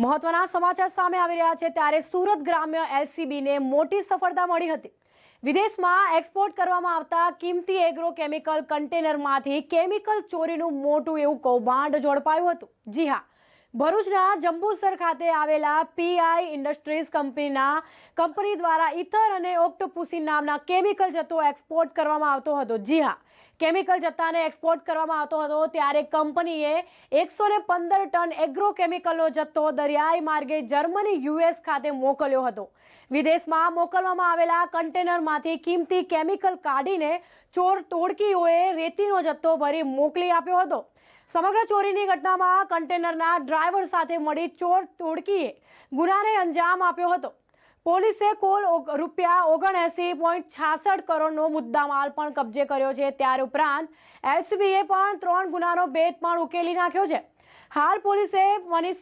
મહત્વના સમાચાર સામે આવી રહ્યા છે ત્યારે સુરત ગ્રામ્ય એલસીબીને મોટી સફળતા મળી હતી। વિદેશમાં એક્સપોર્ટ કરવામાં આવતા કિંમતી એગ્રો કેમિકલ કન્ટેનરમાંથી કેમિકલ ચોરીનું મોટું એવું કૌભાંડ ઝડપાયું હતું। જી હા, ભરૂચના જંબુસર ખાતે આવેલા પીઆઈ ઇન્ડસ્ટ્રીઝ કંપની દ્વારા ઇથર અને ઓક્ટોપુસિન નામના કેમિકલ જથ્થો એક્સપોર્ટ કરવામાં આવતો હતો। જી હા, કેમિકલ જથ્થાને એક્સપોર્ટ કરવામાં આવતો હતો ત્યારે કંપનીએ 115 ટન એગ્રો કેમિકલનો જથ્થો દરિયાઈ માર્ગે જર્મની યુએસ ખાતે મોકલ્યો હતો। વિદેશમાં મોકલવામાં આવેલા કન્ટેનરમાંથી કિંમતી કેમિકલ કાઢીને ચોર ટોળકીઓએ રેતીનો જથ્થો ભરી મોકલી આપ્યો હતો। સમગ્ર ચોરીની ઘટનામાં કન્ટેનરના ડ્રાઈવર સાથે મળી ચોર ટોળકીએ ગુનાને અંજામ આપ્યો હતો। પોલીસે કુલ ₹79.66 કરોડનો મુદ્દામાલ પણ કબજે કર્યો છે। ત્યાર ઉપરાંત એલસીબીએ પણ 3 ગુનાનો ભેદ પણ ઉકેલી નાખ્યો છે। હાલ પોલીસે મનીષ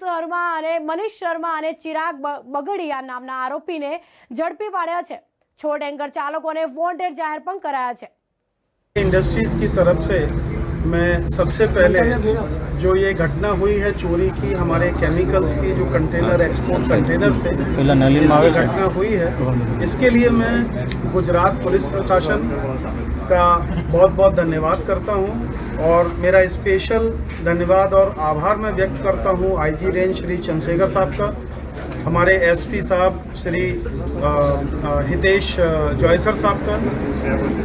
શર્મા અને ચિરાગ બગડિયા નામના આરોપીને ઝડપી પાડ્યા છે। છ ટેન્કર ચાલકોને વોન્ટેડ જાહેર પણ કરાયા છે। इंडस्ट्रीज की तरफ से मैं सबसे पहले जो ये घटना हुई है चोरी की हमारे केमिकल्स की जो कंटेनर एक्सपोर्ट कंटेनर से इसकी घटना हुई है, इसके लिए मैं गुजरात पुलिस प्रशासन का बहुत बहुत धन्यवाद करता हूँ और मेरा स्पेशल धन्यवाद और आभार मैं व्यक्त करता हूँ आईजी रेंज श्री चंद्रशेखर साहब का, हमारे एसपी साहब श्री हितेश जॉयसर साहब का,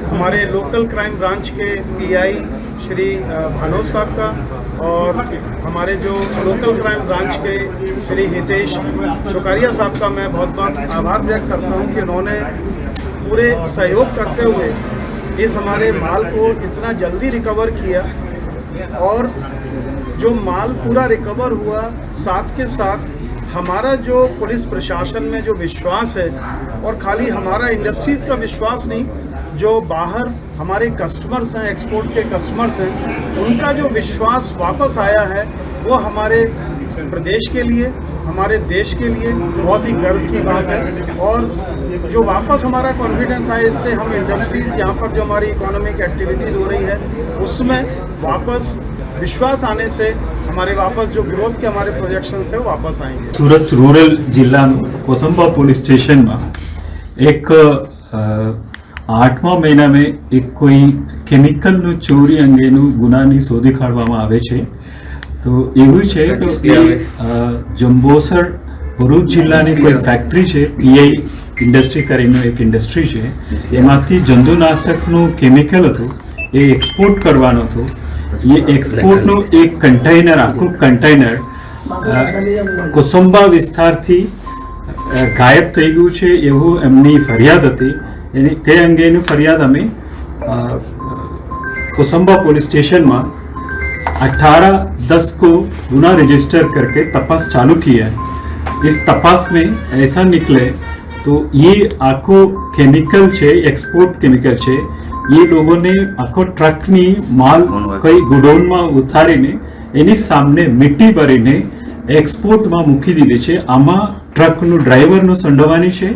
हमारे लोकल क्राइम ब्रांच के पीआई श्री भानोद साहब का और हमारे जो लोकल क्राइम ब्रांच के श्री हितेश शुकारिया साहब का मैं बहुत बहुत आभार व्यक्त करता हूं कि उन्होंने पूरे सहयोग करते हुए इस हमारे माल को इतना जल्दी रिकवर किया और जो माल पूरा रिकवर हुआ साथ के साथ हमारा जो पुलिस प्रशासन में जो विश्वास है और खाली हमारा इंडस्ट्रीज़ का विश्वास नहीं, जो बाहर हमारे कस्टमर्स हैं, एक्सपोर्ट के कस्टमर्स हैं, उनका जो विश्वास वापस आया है वो हमारे प्रदेश के लिए, हमारे देश के लिए बहुत ही गर्व की बात है। और जो वापस हमारा कॉन्फिडेंस आया, इससे हम इंडस्ट्रीज़ यहाँ पर जो हमारी इकोनॉमिक एक्टिविटीज़ हो रही है उसमें वापस विश्वास आने से हमारे वापस जो ग्रोथ के हमारे प्रोजेक्शन है वो वापस आएंगे। सूरत रूरल जिला कोसंबा पुलिस स्टेशन में एक 8મા મહિના में एक कोई केमिकल चोरी अंगे गुनानी शोधी काढवामां आवे छे। तो एवुं छे के जंबोसर भरूच जिल्लानी कोई फैक्टरी है, पीआई इंडस्ट्री करीने एक इंडस्ट्री है, एमांथी जंतुनाशकनुं केमिकल हतुं ए एक्सपोर्ट करवानो हतो। ये एक्सपोर्ट नो एक कंटेनर आखू कंटेनर कोसंबा विस्तार थी गायब थई गयुं छे एवुं एमनी फरियाद हती। ते अंगेनी फरियाद अमे कोसंबा पुलिस स्टेशन में 18/10 को गुना रजिस्टर करके तपास चालू की है। इस तपास में ऐसा निकले तो ये आखो केमिकल छे, एक्सपोर्ट केमिकल छे, ये लोगों ने आखो ट्रक नी माल कई गोडाउन में उतारीने एनी सामने मिट्टी भरीने एक्सपोर्ट में मूकी दीधी छे। आमा ट्रक नो ड्राइवर नो संडोवानी छे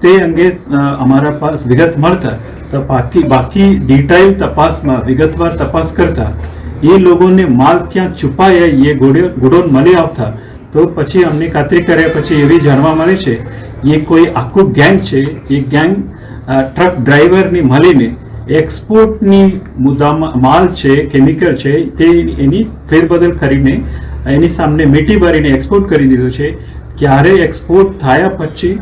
ते अंगे अमारा पास विगत मळता तो बाकी डिटेल तपास में विगतवार तपास करता ये लोगों ने माल क्या छुपाया ये गोडाउन मळी आवता तो पछी अमने खातरी कर्या पछी एवी जाणवा मळे छे ये कोई आखो गैंग छे। ये गैंग ट्रक ड्राइवर ने मळीने एक्सपोर्ट नी मुद्दा माल छे, केमिकल छे ते एनी फेरबदल करीने एनी सामने मीठी भरीने एक्सपोर्ट करी दीधो छे। क्यारे एक्सपोर्ट थाया पछी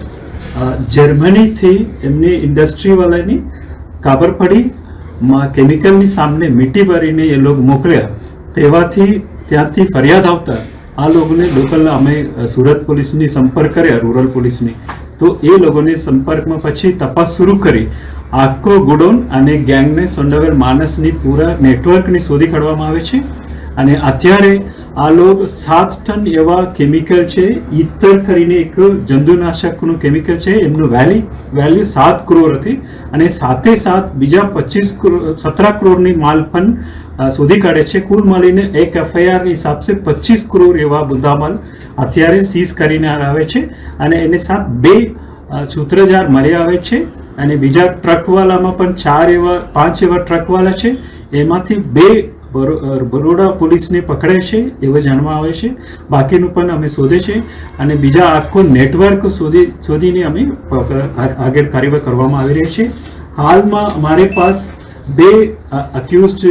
जर्मनी थी एमनी इंडस्ट्री वालानी काबर पड़ी केमिकल नी सामने मीठी भरीने ये लोग मोकल्या तेवाथी त्यांथी फरियाद आवता आ लोगोने लोकल अमे सूरत पुलिस नी संपर्क कर्या, रूरल पुलिस नी, तो ए लोगोने संपर्क में पछी तपास शुरू करी आखो गोडाउन अने गैंग ने संडोवेल मानसनी पूरा नेटवर्क नी शोधी काढवामां आवे छे। अने अत्यारे आ लोग 7 टन एवा केमिकल छे, इतर करीने एक जंतुनाशकनुं केमिकल छे, एमनुं वेल्यू 7 करोड़ हती अने साथे साथ बीजा 17 करोड़नी माल पण शोधी काढे छे। कुल मळीने एक एफआईआर हिसाब से 25 करोड़ एवा मुद्दामाल अत्यारे सीज करीने आवे छे अने एने साथ 2 सूत्रधार मळी आवे छे अने बीजा ट्रकवालामां पण 5 एवा ट्रकवाला छे, एमांथी 2 બરોડા પોલીસને પકડે છે એવું જાણવા આવે છે. બાકીનું પણ અમે શોધે છે અને બીજા આખો નેટવર્ક શોધીને અમે આગળ કાર્યવાહી કરવામાં આવી રહી છે. હાલમાં અમારે પાસ 2 અક્યુઝડ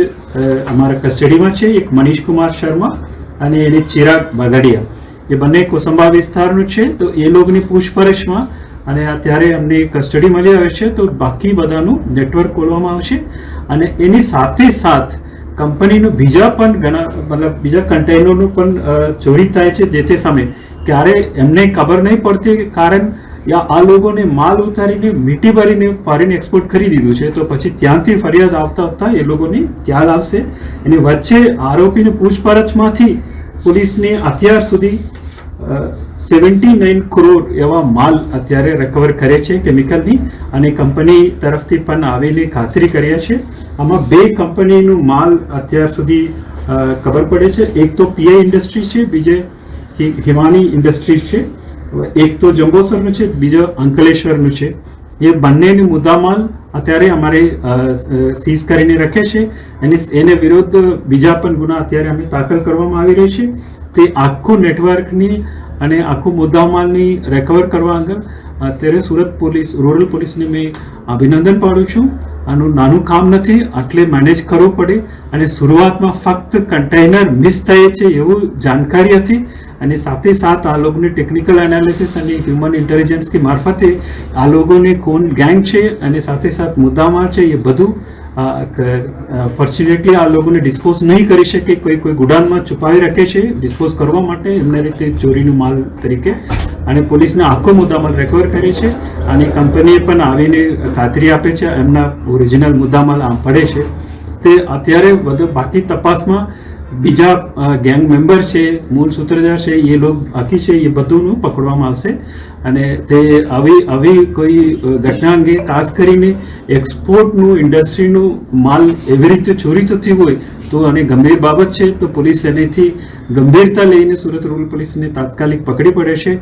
અમારા કસ્ટડીમાં છે. એક મનીષ કુમાર શર્મા અને એને ચિરાગ બાગડિયા. એ બંને કોસંબા વિસ્તારનું છે. તો એ લોકોની પૂછપરછમાં અને અત્યારે અમને કસ્ટડી મળી આવે છે. તો બાકી બધાનું નેટવર્ક ખોલવામાં આવશે અને એની સાથે સાથ કંપનીનું બીજા પણ ઘણા મતલબ બીજા કન્ટેનરનું પણ ચોરી થાય છે. જે તે સમયે ક્યારે એમને ખબર નહીં પડતી કારણ આ લોકોને માલ ઉતારીને મીઠી ભરીને ફોરેન એક્સપોર્ટ કરી દીધું છે. તો પછી ત્યાંથી ફરિયાદ આવતા એ લોકોની ખ્યાલ આવશે. એની વચ્ચે આરોપીની પૂછપરછમાંથી પોલીસને અત્યાર સુધી 79 કરોડ એવા માલ અત્યારે રિકવર કરે છે કેમિકલની અને કંપની તરફથી પણ આવીને ખાતરી કર્યા છે. આમાં 2 કંપનીનું માલ અત્યાર સુધી ખબર પડે છે. એક તો પીઆઈ ઇન્ડસ્ટ્રી છે, બીજે હિમાની ઇન્ડસ્ટ્રીઝ છે. એક તો જંબોસરનું છે, બીજો અંકલેશ્વરનું છે. એ બંનેની મુદ્દામાલ અત્યારે અમારે સીઝ કરીને રાખે છે અને એને વિરુદ્ધ બીજા પણ ગુના અત્યારે અમે દાખલ કરવામાં આવી રહી છે. તે આખું નેટવર્કની અને આખું મુદ્દામાલની રિકવર કરવા આગળ અત્યારે સુરત પોલીસ રૂરલ પોલીસને મેં અભિનંદન પાડું છું. આનું નાનું કામ નથી, આટલે મેનેજ કરવું પડે અને શરૂઆતમાં ફક્ત કન્ટેનર મિસ થાય છે એવું જાણકારી હતી અને સાથે સાથ આ લોકોની ટેકનિકલ એનાલિસિસ અને હ્યુમન ઇન્ટેલિજન્સ કે મારફતે આ લોકોને કોણ ગેંગ છે અને સાથે સાથ મુદ્દામાલ છે એ બધું ફોર્ચ્યુનેટલી આ લોકોને ડિસ્પોઝ નહીં કરી શકે. કોઈ ગુડાનમાં છુપાવી રાખે છે ડિસ્પોઝ કરવા માટે એમના રીતે ચોરીનો માલ તરીકે અને પોલીસને આખો મુદ્દામાલ રિકવર કરે છે અને કંપનીએ પણ આવીને ખાતરી આપે છે એમના ઓરિજિનલ મુદ્દામાલ આમ પડે છે. તે અત્યારે બધું બાકી તપાસમાં બીજા ગેંગ મેમ્બર છે, મૂળ સૂત્રધાર છે, એ લોકો બાકી છે, એ બધુંનું પકડવામાં આવશે અને તે આવી કોઈ ઘટના અંગે ખાસ કરીને એક્સપોર્ટનું ઇન્ડસ્ટ્રીનું માલ એવી રીતે ચોરી થતી હોય તો અને ગંભીર બાબત છે. તો પોલીસ એનેથી ગંભીરતા લઈને સુરત રૂરલ પોલીસને તાત્કાલિક પકડી પડે છે.